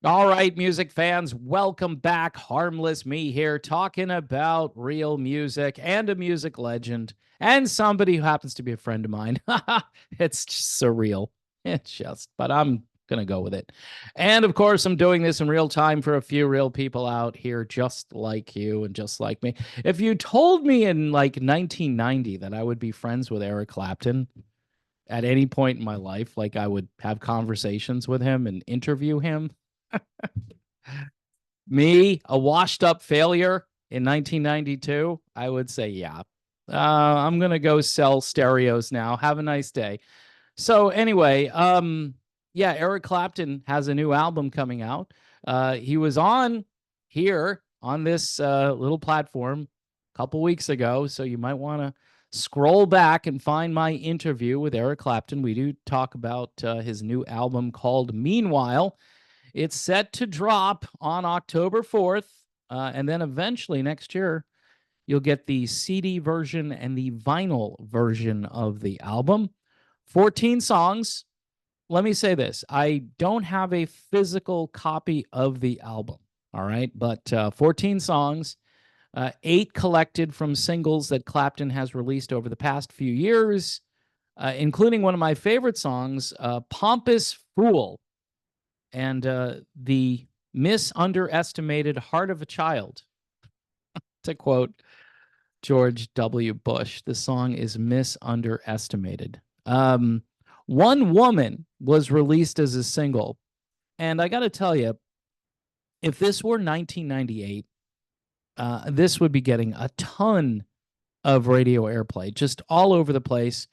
All right, music fans, welcome back. Harmless Me here, talking about real music and a music legend and somebody who happens to be a friend of mine. It's just surreal. But I'm going to go with it. And of course, I'm doing this in real time for a few real people out here, just like you and just like me. If you told me in like 1990 that I would be friends with Eric Clapton at any point in my life, like I would have conversations with him and interview him, me, a washed up failure in 1992, I would say, yeah. I'm going to go sell stereos now. Have a nice day. So, anyway, yeah, Eric Clapton has a new album coming out. He was on here on this little platform a couple weeks ago. So, you might want to scroll back and find my interview with Eric Clapton. We do talk about his new album called Meanwhile. It's set to drop on October 4th. And then eventually next year, you'll get the CD version and the vinyl version of the album. 14 songs. Let me say this. I don't have a physical copy of the album. All right. But 14 songs, 8 collected from singles that Clapton has released over the past few years, including one of my favorite songs, Pompous Fool, and the misunderestimated Heart of a Child. To quote George W. Bush, the song is misunderestimated. One Woman was released as a single. And I got to tell you, if this were 1998, this would be getting a ton of radio airplay, just all over the place.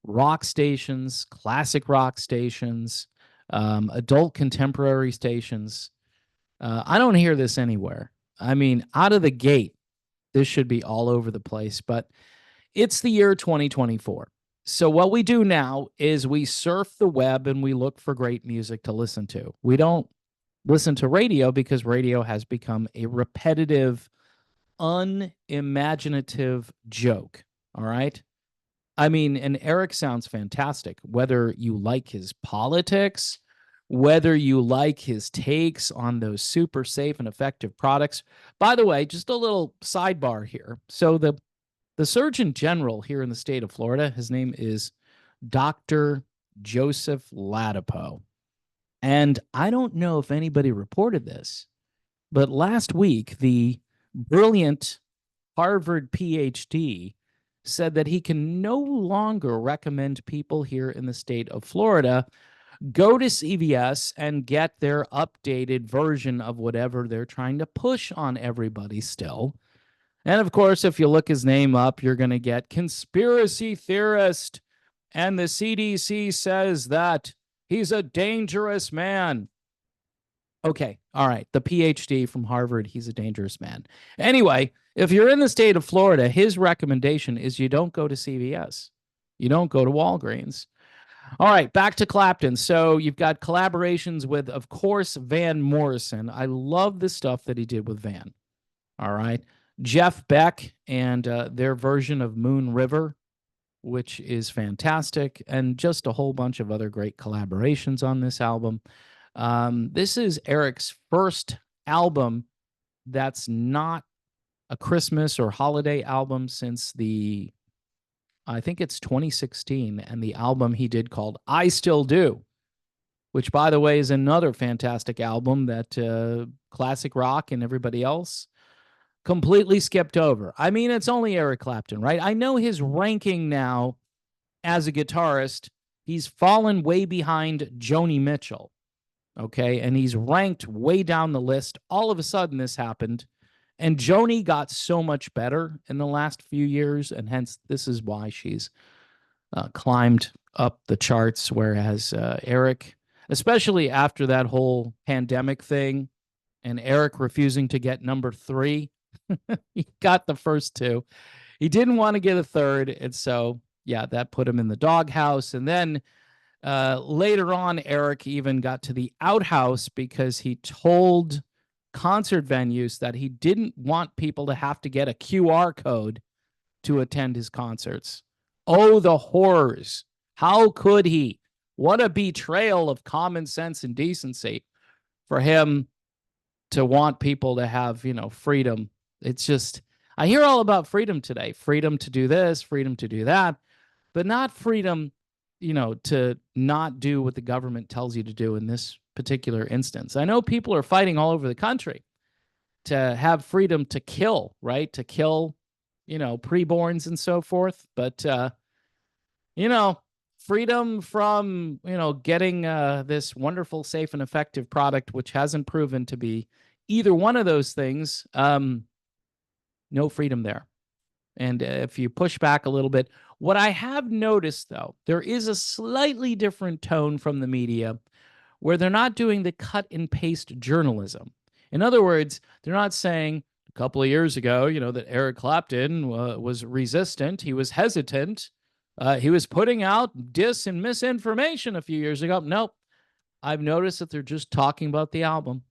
Rock stations, classic rock stations, adult contemporary stations. I don't hear this anywhere. I mean, out of the gate, this should be all over the place, but it's the year 2024. So what we do now is we surf the web and we look for great music to listen to. We don't listen to radio because radio has become a repetitive, unimaginative joke. All right. I mean, and Eric sounds fantastic, whether you like his politics, whether you like his takes on those super safe and effective products. By the way, just a little sidebar here. So the Surgeon General here in the state of Florida, his name is Dr. Joseph Ladapo. And I don't know if anybody reported this, but last week, the brilliant Harvard PhD said that he can no longer recommend people here in the state of Florida go to CVS and get their updated version of whatever they're trying to push on everybody still. And of course, if you look his name up, you're going to get conspiracy theorist. And the CDC says that he's a dangerous man. Okay. All right. The PhD from Harvard, he's a dangerous man. Anyway, if you're in the state of Florida, his recommendation is you don't go to CVS. You don't go to Walgreens. All right, back to Clapton. So you've got collaborations with, of course, Van Morrison. I love the stuff that he did with Van. All right. Jeff Beck and their version of Moon River, which is fantastic, and just a whole bunch of other great collaborations on this album. This is Eric's first album that's not a Christmas or holiday album since I think it's 2016, and the album he did called I Still Do, which, by the way, is another fantastic album that classic rock and everybody else completely skipped over. I mean, it's only Eric Clapton, right? I know his ranking now as a guitarist, he's fallen way behind Joni Mitchell, okay? And he's ranked way down the list. All of a sudden, this happened. And Joni got so much better in the last few years, and hence this is why she's climbed up the charts, whereas Eric, especially after that whole pandemic thing, and Eric refusing to get number 3, he got the first 2. He didn't want to get a third, and so, yeah, that put him in the doghouse. And then later on, Eric even got to the outhouse because he told concert venues that he didn't want people to have to get a QR code to attend his concerts. Oh, the horrors. How could he? What a betrayal of common sense and decency for him to want people to have, freedom. It's just, I hear all about freedom today, freedom to do this, freedom to do that, but not freedom, to not do what the government tells you to do in this particular instance. I know people are fighting all over the country to have freedom to kill, right? To kill, preborns and so forth. But, you know, freedom from, getting this wonderful, safe, and effective product, which hasn't proven to be either one of those things, no freedom there. And if you push back a little bit, what I have noticed, though, there is a slightly different tone from the media where they're not doing the cut and paste journalism. In other words, they're not saying a couple of years ago, that Eric Clapton was resistant. He was hesitant. He was putting out dis and misinformation a few years ago. Nope. I've noticed that they're just talking about the album.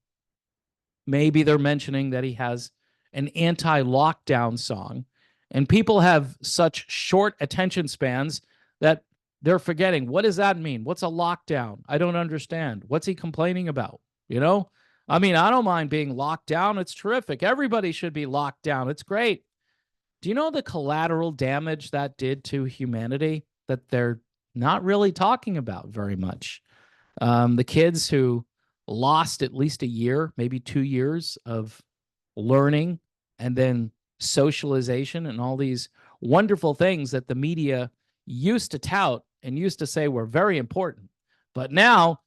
Maybe they're mentioning that he has an anti-lockdown song. And people have such short attention spans that they're forgetting. What does that mean? What's a lockdown? I don't understand. What's he complaining about? I mean, I don't mind being locked down. It's terrific. Everybody should be locked down. It's great. Do you know the collateral damage that did to humanity that they're not really talking about very much? The kids who lost at least a year, maybe 2 years of learning and then socialization and all these wonderful things that the media used to tout and used to say were very important. But now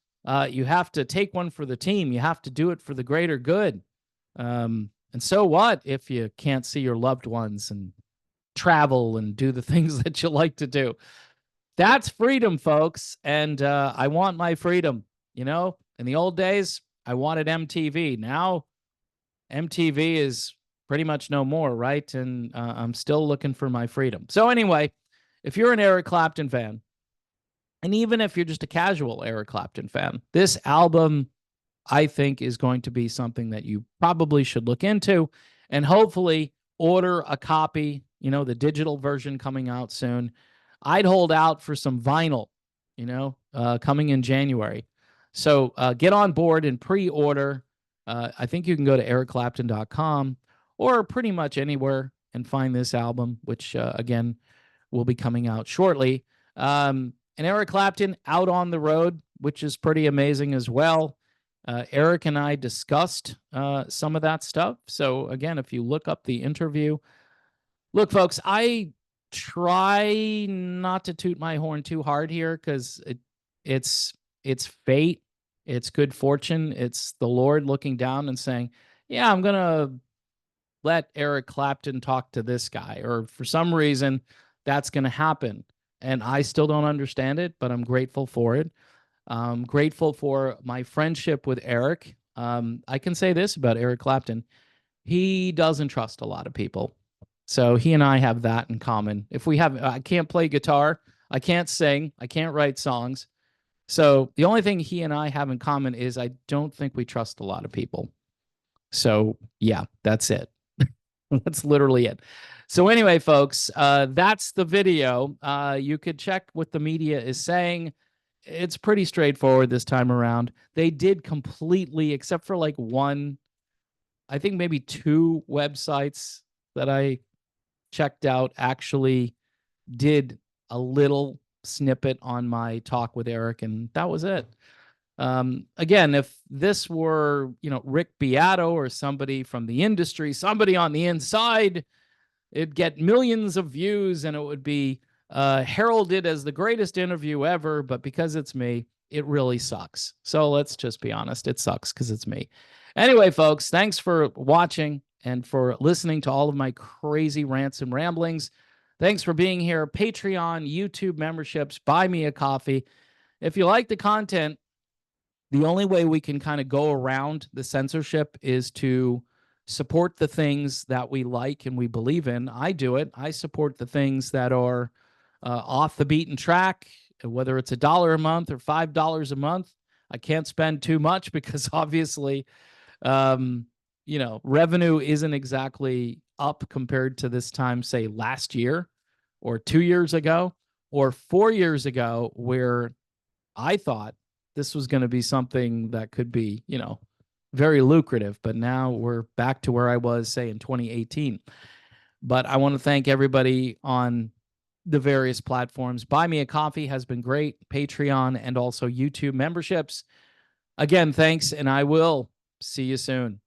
you have to take one for the team. You have to do it for the greater good. And so what if you can't see your loved ones and travel and do the things that you like to do? That's freedom, folks. And I want my freedom. In the old days, I wanted MTV. Now, MTV is pretty much no more, right? And I'm still looking for my freedom. So anyway, if you're an Eric Clapton fan, and even if you're just a casual Eric Clapton fan, this album, I think, is going to be something that you probably should look into and hopefully order a copy, the digital version coming out soon. I'd hold out for some vinyl, coming in January. So get on board and pre-order. I think you can go to ericclapton.com or pretty much anywhere and find this album, which, again, will be coming out shortly. And Eric Clapton out on the road, which is pretty amazing as well. Eric and I discussed some of that stuff. So, again, if you look up the interview, look, folks, I try not to toot my horn too hard here because it's fate. It's good fortune. It's the Lord looking down and saying, yeah, I'm going to let Eric Clapton talk to this guy, or for some reason that's going to happen. And I still don't understand it, but I'm grateful for it. I'm grateful for my friendship with Eric. I can say this about Eric Clapton. He doesn't trust a lot of people. So he and I have that in common. I can't play guitar. I can't sing. I can't write songs. So the only thing he and I have in common is I don't think we trust a lot of people. So yeah, that's it. That's literally it. So anyway, folks, that's the video. You could check what the media is saying. It's pretty straightforward this time around. They did completely, except for like one, I think maybe 2 websites that I checked out actually did a little snippet on my talk with Eric, and that was it. Again, if this were, Rick Beato or somebody from the industry, somebody on the inside, it'd get millions of views and it would be heralded as the greatest interview ever. But because it's me, it really sucks. So let's just be honest. It sucks because it's me. Anyway, folks, thanks for watching and for listening to all of my crazy rants and ramblings. Thanks for being here. Patreon, YouTube memberships, buy me a coffee. If you like the content, the only way we can kind of go around the censorship is to support the things that we like and we believe in. I do it. I support the things that are off the beaten track, whether it's $1 a month or $5 a month. I can't spend too much because obviously, revenue isn't exactly up compared to this time, say last year or 2 years ago or 4 years ago, where I thought this was going to be something that could be, very lucrative. But now we're back to where I was, say, in 2018. But I want to thank everybody on the various platforms. Buy Me a Coffee has been great, Patreon, and also YouTube memberships. Again, thanks, and I will see you soon.